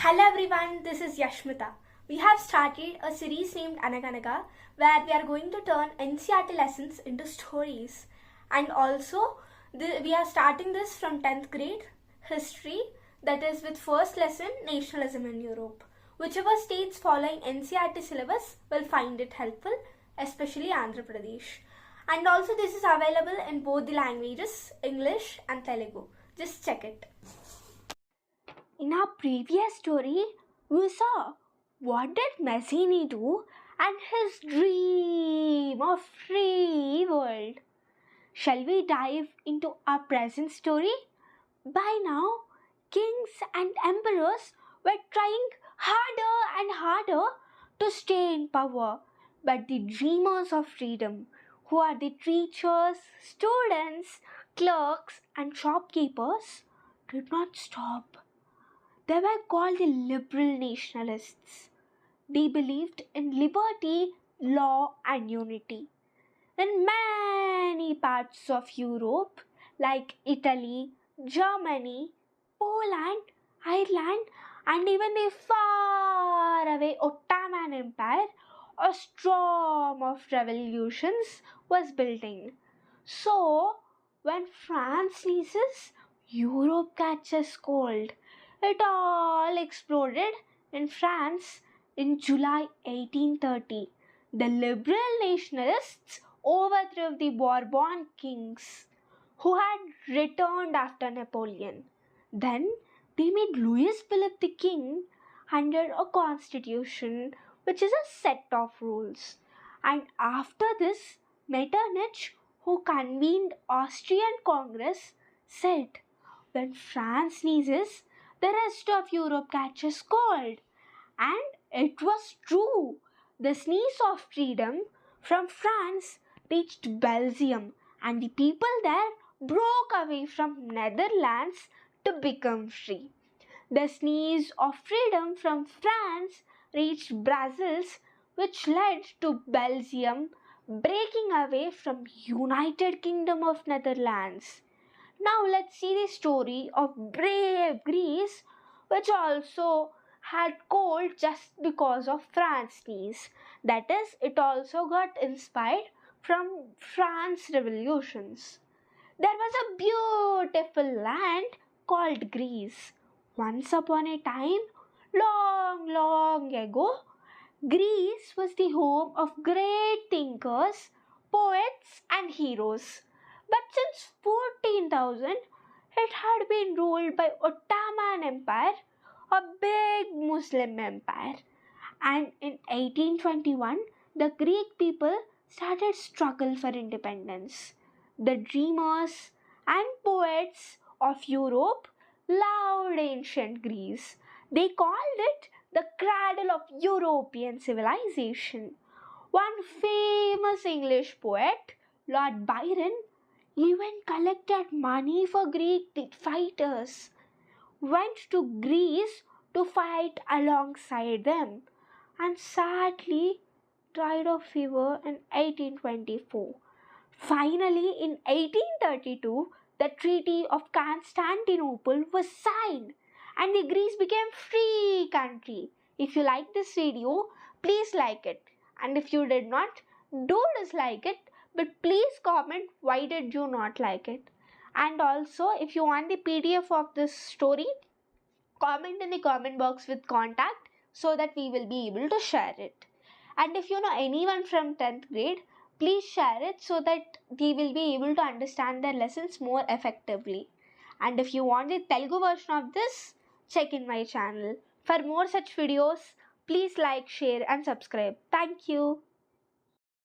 Hello everyone, this is Yashmita. We have started a series named Anaganaga where we are going to turn NCERT lessons into stories. And also, we are starting this from 10th grade, history, that is with first lesson, nationalism in Europe. Whichever states following NCERT syllabus will find it helpful, especially Andhra Pradesh. And also this is available in both the languages, English and Telugu. Just check it. In our previous story, we saw what did Mazzini do and his dream of free world. Shall we dive into our present story? By now, kings and emperors were trying harder and harder to stay in power, but the dreamers of freedom, who are the teachers, students, clerks and shopkeepers, did not stop. They were called the liberal nationalists. They believed in liberty, law and unity. In many parts of Europe, like Italy, Germany, Poland, Ireland, and even the faraway Ottoman Empire, a storm of revolutions was building. So, when France sneezes, Europe catches cold. It all exploded in France in July 1830. The liberal nationalists overthrew the Bourbon kings who had returned after Napoleon. Then they made Louis Philippe the king under a constitution which is a set of rules. And after this, Metternich, who convened Austrian Congress, said, when France sneezes, the rest of Europe catches cold. And it was true. The sneeze of freedom from France reached Belgium, and the people there broke away from Netherlands to become free. The sneeze of freedom from France reached Brussels, which led to Belgium breaking away from United Kingdom of Netherlands. Now let's see the story of brave Greece, which also had cold just because of France's sneeze. That is, it also got inspired from France's revolutions. There was a beautiful land called Greece. Once upon a time, long ago, Greece was the home of great thinkers, poets and heroes. But since 14,000, it had been ruled by Ottoman Empire, a big Muslim empire. And in 1821, the Greek people started struggle for independence. The dreamers and poets of Europe loved ancient Greece. They called it the cradle of European civilization. One famous English poet, Lord Byron, even collected money for Greek fighters, went to Greece to fight alongside them, and sadly died of fever in 1824. Finally, in 1832, the Treaty of Constantinople was signed and the Greece became free country. If you like this video, please like it, and if you did not, do dislike it. But please comment why did you not like it. And also, if you want the PDF of this story, comment in the comment box with contact so that we will be able to share it. And if you know anyone from 10th grade, please share it so that they will be able to understand their lessons more effectively. And if you want the Telugu version of this, check in my channel. For more such videos, please like, share and subscribe. Thank you.